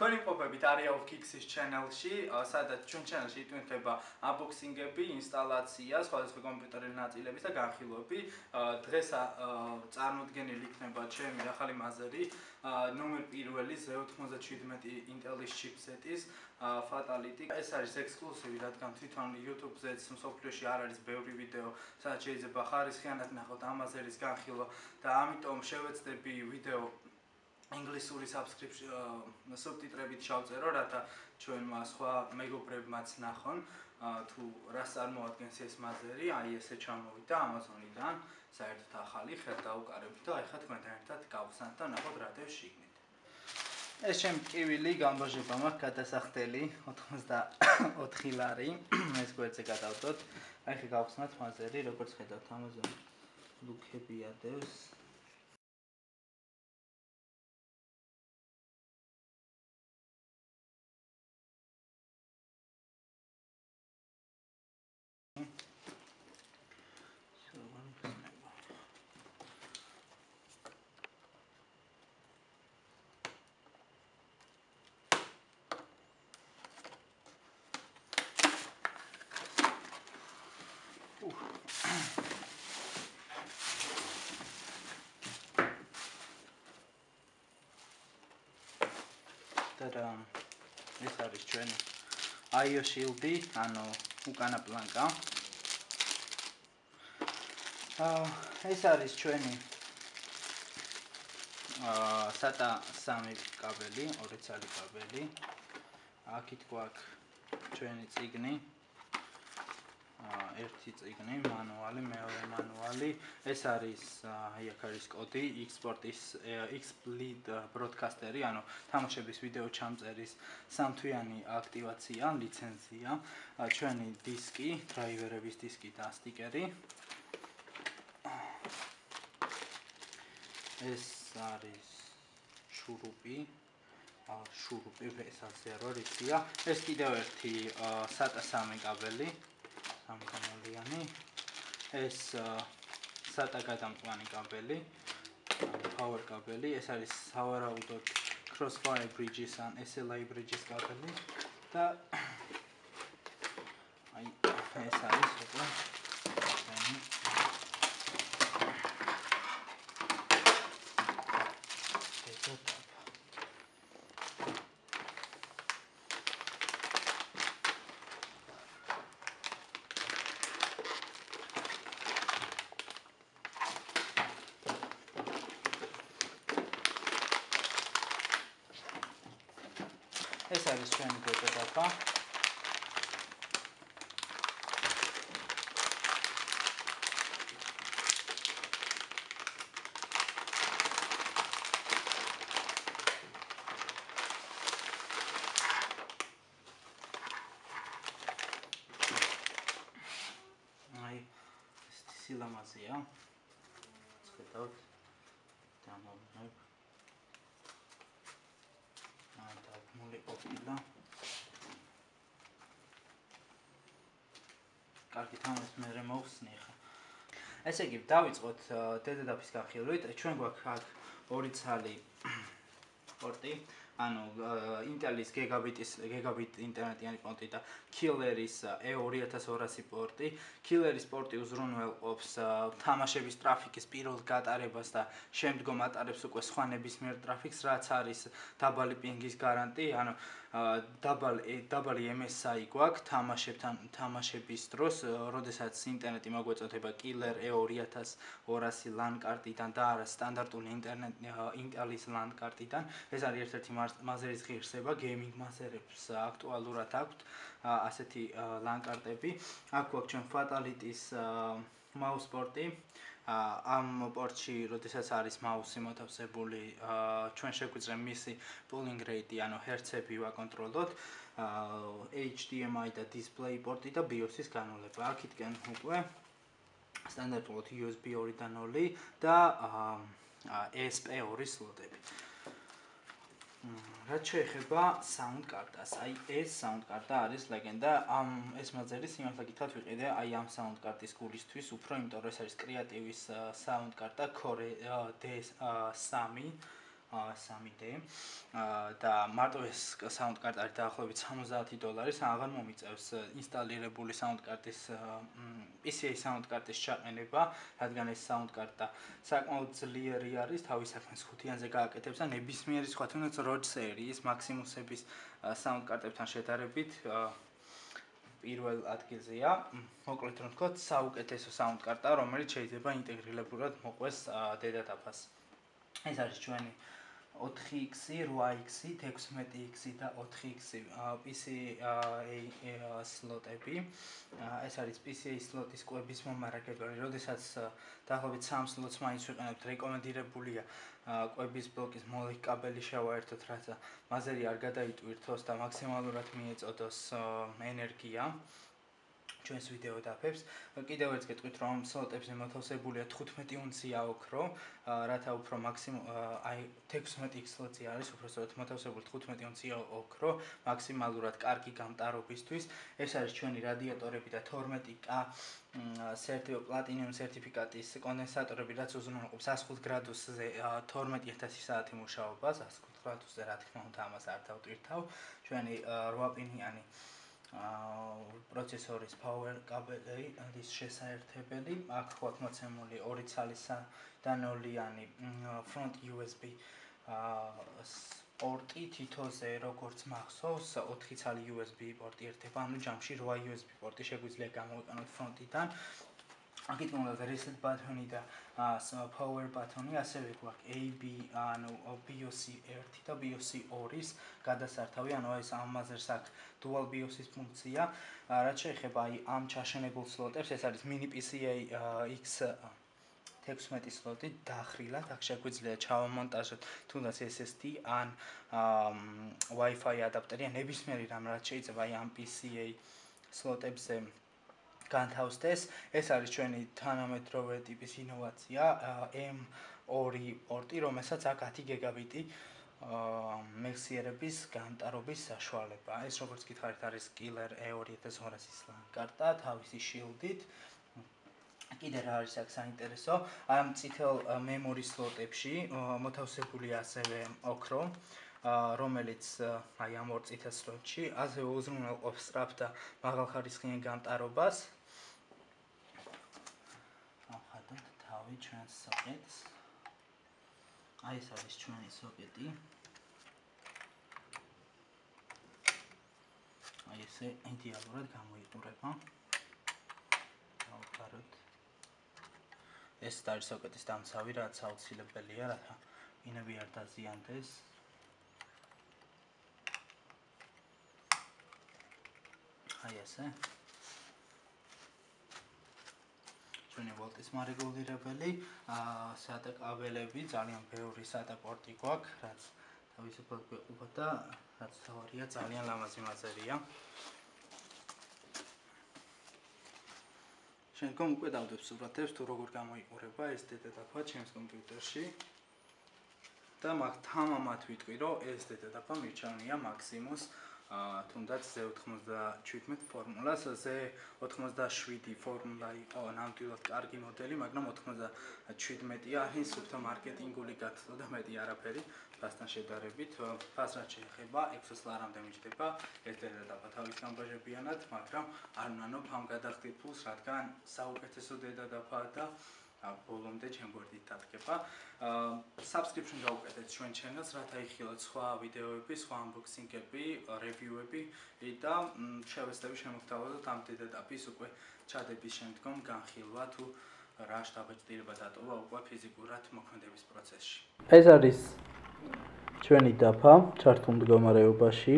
თქვენი მყოფებით Area of Kicks-ის channel-ში, სადაც ჩვენ channel-ში იტვირთება unboxing-ები, ინსტალაცია, სხვადასხვა კომპიუტერული ნაწილების და განხილვები. დღეს წარმოდგენილი იქნება ჩემი ახალი მაზერი, ნომერ პირველი Z97 Intel-ის chipset-ის Fatality. ეს არის ექსკლუზივი, რადგან თვითონ YouTube-ზეც მსოფლიოში არ არის ბევრი ვიდეო, სადაც შეიძლება ხარისხიანად ნახოთ ამ მაზერის განხილვა და ამიტომ შევეცდები ვიდეო ინგლისური სუბტიტრებით ჩავწერო, რათა ჩვენმა სხვა მეგობრებმაც ნახონ, თუ რას წარმოადგენს ეს მაზერი, აი ესე ჩამოვიდა Amazon-იდან, საერთოდ ახალი, ხელდაუკარებით და ახლა თქვენთან ერთად გავხსნათ და ნახოთ რა დევს შიგნით. ეს ჩემი ტკივილი გამბოჟება მაქვს გადასახდელი 84 ლარი, ეს გვერდზე გადავდოთ. აი ხე გავხსნათ მაზერი, როგორც ხედავთ Amazon ლუქები ადევს. და ეს არის ჩვენი IO shield-ი, ანუ უკანა პლანკა. ეს არის ჩვენი SATA 3 კაბელი, 2 ცალი კაბელი. აქეთ გვაქვს ჩვენი წიგნი. ერთი წიგნი, მანუალი, მეორე მანუალი. ეს არის აი აქ არის კოდი X-Split broadcaster-ი, ანუ თამაშების ვიდეო ჩამწერის სამთვიანი აქტივაცია, ლიცენზია, ჩვენი დისკი, დრაივერების დისკი და სტიკერი. ეს არის შურუპი, ვესაზე რო რიცია. ეს კიდევ ერთი SATA 3 კაბელი. სამკანალიანი. ეს SATA გადამყვანი კაბელი, power კაბელი, ეს არის სავარაუდოდ Crossfire Bridges ან SLI Bridges კაბელი და აი ეს არის უკვე ეს არის ჩვენი დატა. აი ეს სილამაზეა. ხედავთ დამოვნებ. მოლეკულა. კარგი თამაშს მე მოვხსნი ხა. ესე იგი, დავიწყოთ დედადაფის განხილვით. ჩვენ გვაქვს აქ 2 ცალი პორტი, ანუ Intel-ის გიგაბიტ ინტერნეტიანი პორტი და Killer-ის E2200 პორტი. Killer-ის პორტი უზრუნველყოფს თამაშების ტრაფიკის პირველ გატარებას და შემდგომ ატარებს უკვე სხვა ნებისმიერ ტრაფიკს, რაც არის დაბალი პინგის გარანტი, ანუ დაბალი MSI გვაქვს თამაშების დროს, როდესაც ინტერნეტი მოგვეწოდება Killer E2200 LAN კარტიდან და არა სტანდარტული Intel-ის LAN კარტიდან. ეს არის ერთ-ერთი მაზერის ღირსება, გეიმინგ მაზერებს აქტუალურად აქვთ ასეთი LAN კარტები. აქ გვაქვს ჩვენ Fatality-ის mouse პორტი. ამ პორტში, როდესაც არის მაუსი მოთავსებული, ჩვენ შეგვიძლია მისი pulling rate, ანუ ჰერცები ვაკონტროლოთ, HDMI და display პორტი და BIOS-ის განულება. აქეთკენ უკვე სტანდარტულად USB 2.0 და ESP2 სლოტები. რაც შეეხება sound კარტას, აი ეს sound კარტა არის ლეგენდა. ეს მაზერი სიმართლე გითხრათ ვიყიდე აი ამ sound კარტის გულისთვის უფრო, იმიტომ რომ ეს არის კრეატივის sound კარტა Core DS3 3D და მარტო ეს sound card არის დაახლოებით $70, აღარ მომიწევს ინსტალირებული sound card-ის PCA sound card-ის ჩაყენება, რადგან ეს sound card-და საკმაოდ ძლიერი არის, თავის საქმეს ხუთიანზე გააკეთებს და ნებისმიერი სხვა თუნდაც Rode სერიის Maximus-ების sound card-ებთან შედარებით პირველ ადგილზეა. მოკლედ რომ ვთქვათ, საუკეთესო sound card-ა, რომელიც შეიძლება ინტეგრირებულად მოყვეს დედადაფას. ეს არის ჩვენი 4X, 8X, 16X და 4X PCA სლოტები. ეს არის PCA სლოტის კვების მომარაგებელი, როდესაც დაახლოებით 3 სლოტს მაინც ვიყენებთ, რეკომენდირებულია კვების ბლოკის მოლეკ კაბელი შევაერთოთ, რაც მაზერი არ გადაიტვირთოს და მაქსიმალურად მიეწოდოს ენერგია. ჩვენს ვიდეო დაფებს. კიდევ ერთ გეტყვით, რომ სლოტებზე მოთავსებულია 15 უნცია ოქრო, რათა უფრო აი 16X სლოტი არის, უბრალოდ მოთავსებული 15 უნცია ოქრო, მაქსიმალურად კარგი გამტარობისთვის. ეს არის ჩვენი რადიატორები და 12K პლატინიუმ სერტიფიკატის კონდენსატორები, რაც უზრუნველყოფს 105 გრადუსზე 12000 საათი მუშაობას, 105 გრადუსზე რა თქმა უნდა ამას არ დავტვირთავ. ჩვენი 8 პინიანი პროცესორის power კაბელი არის შესაერთებელი. აქ ხვალ მოცემული 2 ცალისადანოლიანი front USB პორტი თითოზე როგორც მახსოვს 4 ცალი USB პორტი ერთება, ანუ ჯამში 8 USB პორტი შეგვიძლია გამოვიყენოთ ფრონტიდან. აქეთ მომდევნო reset ბატონი და power ბატონი, ასევე გვაქვს AB, ანუ BIOS 1 და BIOS 2-ის გადასართავი, ანუ ეს ამაზერს აქვს dual BIOS-ის ფუნქცია. რაც შეეხება აი ამ ჩაშენებულ სლოტებს, ეს არის mini PCA X16 სლოტი დახრილად, აქ შეგვიძლია ჩავამონტაჟოთ თუნდაც SSD ან Wi-Fi ადაპტერი, ან ნებისმიერი რამ, რაც შეიძლება აი ამ PCA სლოტებზე განთავსდეს. ეს არის ჩვენი თანამედროვე ტიპის ინოვაცია, M2 პორტი, რომელსაც აქვს 10 გიგაბიტი მეხსიერების გამტარობის საშუალება. ეს როგორც გითხარით არის Killer E2200-ის კარტა თავისი შილდით. კიდე რა არის აქ საინტერესო, ამ წითელ მემორის სლოტებში მოთავსებულია ასევე ოქრო, რომელიც აი ამ ორ წითელ სლოტში ასევე უზრუნველყოფს სწრაფ და მაღალხარისხიან გამტარობას. ავხატოთ თავი ჩვენს სოკეტს. აი ეს არის ჩვენი სოკეტი. აი ესე იდეალურად გამოიყურება. დავყაროთ. ეს არის სოკეტის დამცავი, რაც აუცილებელია, რათა მინები არ დაზიანდეს. აი ესე. ჩვენი ვოლტის მარეგულირებელი, SATA კაბელები, ძალიან ბევრი SATA პორტი გვაქვს, რაც თავისუფლად გვეყობა და რაც თავარია, ძალიან ლამაზი მაზერია. შემდგომ უკვე დავდებ სურათებს, თუ როგორ გამოიყურება ეს დედადაფა ჩემს კომპიუტერში. და თამამად ვიტყვი, რომ ეს დედადაფა მირჩევნია Maximus თუნდაც Z97 ფორმულას, Z87 ფორმულა იყო ნამდვილად კარგი მოდელი, მაგრამ 97-ია ის უფრო მარკეტინგული გაცნო და მეტი არაფერი ფასთან შედარებით. ფას რაც შეეხება 600 ლარამდე მიჯდება ეს დედადაფა თავის გამბაჟებიანად, მაგრამ არ ვნანობ ამ გადახდით ფულს, რადგან საუკეთესო დედადაფაა და ბოლომდე ჩემ გვერდით დადგება. Subscription გავუკეთეთ ჩვენ channel-ს, რათა იხილოთ სხვა ვიდეოები, სხვა unboxing-ები, review-ები და შევეცდები შემოგთავაზოთ ამ დედადაფის უკვე ჩადების შემდგომ განხილვა თუ რა შთაბეჭდილება დატოვა უკვე ფიზიკურად მოქმედების პროცესში. ეს არის ჩვენი დაფა ჩართულ მდგომარეობაში.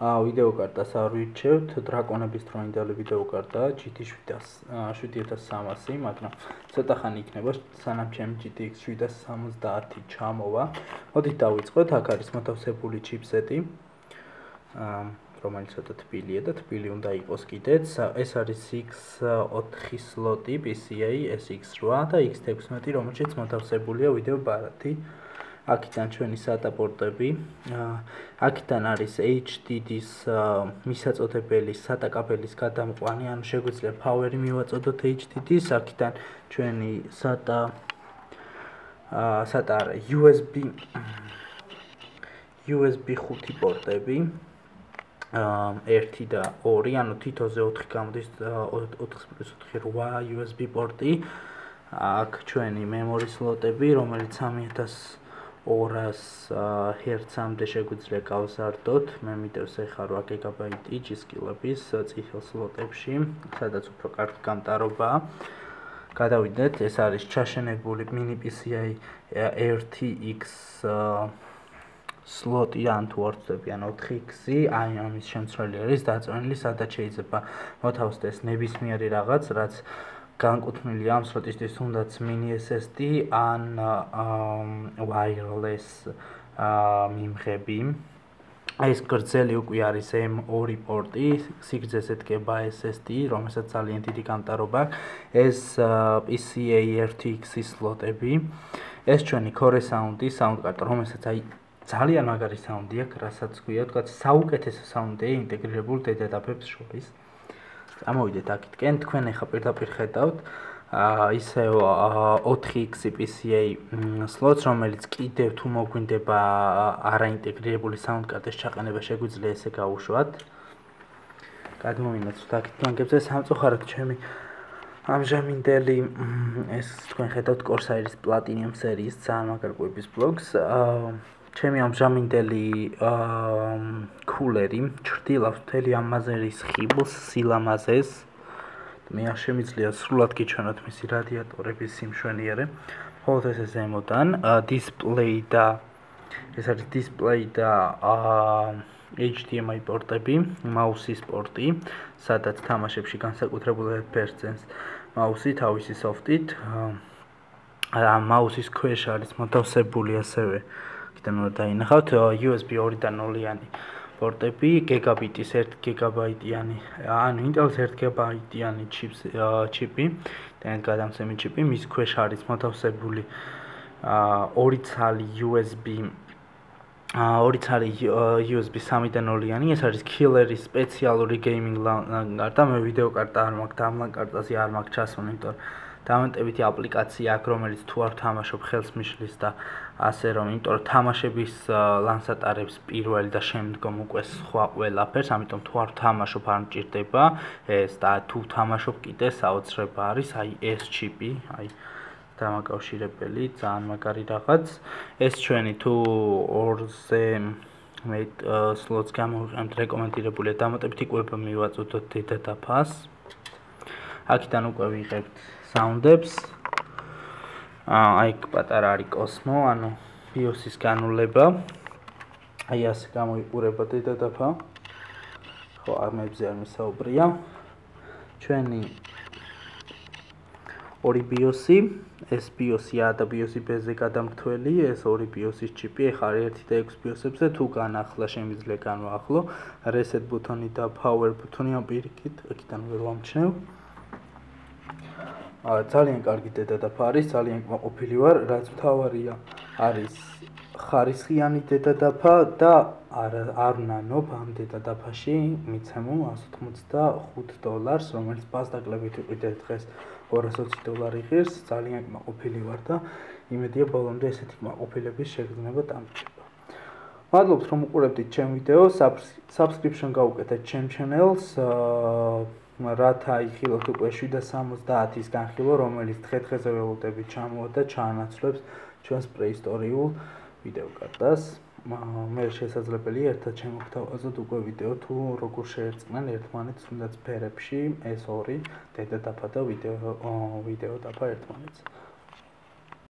ვიდეო კარტას არ ვირჩევთ, დრაკონების დროინდელი ვიდეო კარტაა GT7300, მაგრამ ცოტა ხანი იქნება სანამ ჩემი GTX 770 ჩამოვა. მოდით დავიწყოთ, აქ არის მოთავსებული ჩიპსეტი, რომელიც ცოტა თბილია და თბილი უნდა იყოს კიდეც. ეს არის X4 სლოტი PCA, SX8 და X16, რომელშიც მოთავსებულია ვიდეო ბარათი. აქედან ჩვენი SATA პორტები, აქედან არის HDD-ის მისაწოდებელი SATA კაბელის გადამყვანი, ანუ შეგვიძლია power-ი მივაწოდოთ HDD-ს, აქედან ჩვენი SATA სატარა USB 5 პორტები 1 და 2, ანუ თითოზე 4 გამოდის 4+4 USB პორტი. აქ ჩვენი memory slot-ები, რომელიც 3200 Hz-მდე შეგვიძლია გავზარდოთ. მე მიდევს ეხლა 8 GB G-Skill-ების წითელ სლოტებში, სადაც უფრო კარგი გამტარობაა. გადავიდეთ, ეს არის ჩაშენებული mini PCI RTX სლოტი ან თუ არ ვწდები, ან 4X-ი, აი ამის შემცვლელი არის დაწვენილი, სადაც შეიძლება მოთავსდეს ნებისმიერი რაღაც, რაც განკუთვნილია ამ სლოტისთვის, თუნდაც mini SSD ან wireless მიმღები. ეს გრძელი უკვე არის M2 პორტი, სიგრძეზე დგება SSD, რომელსაც ძალიან დიდი გამტარობა აქვს. ეს PCI RTX-ის სლოტები. ეს ჩვენი Core Sound-ი, sound card, რომელსაც აი ძალიან მაგარი საუნდი აქვს, რასაც გვია, თქვა საუკეთესო საუნდია ინტეგრირებული დედადაფებს შორის. წამოვიდეთ აქეთკენ, თქვენ ახლა პირდაპირ ხედავთ ისევ 4X PCI სლოტს, რომელიც კიდევ თუ მოგვინდება არაინტეგრირებული sound card-ის ჩაყენება, შეგვიძლია ესე გაუშვათ. გადმოვინაცვლოთ აქეთ ბლანკებზე, სამწუხაროდ ჩემი ამჟამინდელი ეს თქვენ ხედავთ Corsair-ის Platinum სერიის ძალიან მაგარ კვების ბლოგს. ჩემი ამჟამინდელი კულერი ჩრდილავს მთელი ამ მაზერის ხიბლს, სილამაზეს. მე არ შემიძლია სრულად გიჩვენოთ მისი რადიატორების სიმშვენიერე. მხოლოდ ეს ზემოდან დისპლეი და ეს არის დისპლეი და HDMI პორტები, მაუსის პორტი, სადაც თამაშებში განსაკუთრებულად FPS-ს მაუსი თავისი სოფტით. მაუსის ქვეშ არის მოთავსებული ასევე კიდევ უნდა დაინახავთ USB 2.0-იანი პორტები, გიგაბიტის 1 გიგაბაიტიანი, ანუ Intel-ის 1 გიგაბაიტიანი ჩიპი, და გადამცემი ჩიპი, მის ქვეშ არის მოთავსებული 2 ცალი USB 3.0-იანი, ეს არის Killer-ის სპეციალური gaming კარტა, მე ვიდეო კარტა არ მაქვს და ამ კარტაზე არ მაქვს ჩასვლა, იმიტომ დამატებითი აპლიკაცია აქვს, რომელიც თუ არ თამაშობ ხელს მიშლის და ასე რომ, იმიტომ რომ თამაშების LAN-ს ატარებს პირველი და შემდგომ უკვე სხვა ყველაფერს, ამიტომ თუ არ თამაშობ არ მჭირდება ეს და თუ თამაშობ კიდე საოცრება არის აი ეს ჩიპი, აი დამაკავშირებელი, ძალიან მაგარი რაღაც. ეს ჩვენი თუ 2-ზე სლოტს გამოვიყენებთ, რეკომენდირებულია დამატებითი კვება მივაწოდოთ დედადაფას. აქედან უკვე ვიღებთ საუნდებს. აი პატარა არის Cosmo, ანუ BIOS-ის განულება. აი ასე გამოიყურება დედადაფა. ხო, ამებზე არ მისაუბრია. ჩვენი ორი BIOS-ი, ეს BIOS-ი A და BIOS-ი B-ზე გადამრთველი, ეს ორი BIOS-ის ჩიპი, ეხლა 1 და 6 BIOS-ებზე თუ განახლა შემიძლია განვაახლო. Reset ბუტონი და Power ბუტონი ამ პირიქით, აქედან ვერ ვამჩნევ. ძალიან კარგი დედადაფა არის, ძალიან კმაყოფილი ვარ, რაც მთავარია არის ხარისხიანი დედადაფა და არ ვნანობ ამ დედადაფაში მიცემო $185, რომელიც პასდაკლებით ვიყიდე დღეს $220 ღირს, ძალიან კმაყოფილი ვარ და იმედია ბოლომდე ესეთი კმაყოფილების შეგრძნება დამჭირდება. მადლობთ რომ უყურებდით ჩემ ვიდეოს, subscription გაუკეთეთ ჩემ channel-ს, რათა იხილოთ უკვე 770-ის განხილვა, რომელიც დღე-დღეზე ველოდებით ჩამოვა და ჩაანაცვლებს ჩვენს პრეისტორიულ ვიდეო კარტას. მე შესაძლებელია ერთად შემოგთავაზოთ უკვე ვიდეო თუ როგორ შეერწყმენ ერთმანეთს თუნდაც ფერებში ეს ორი დედადაფა და ვიდეო დაფა ერთმანეთს.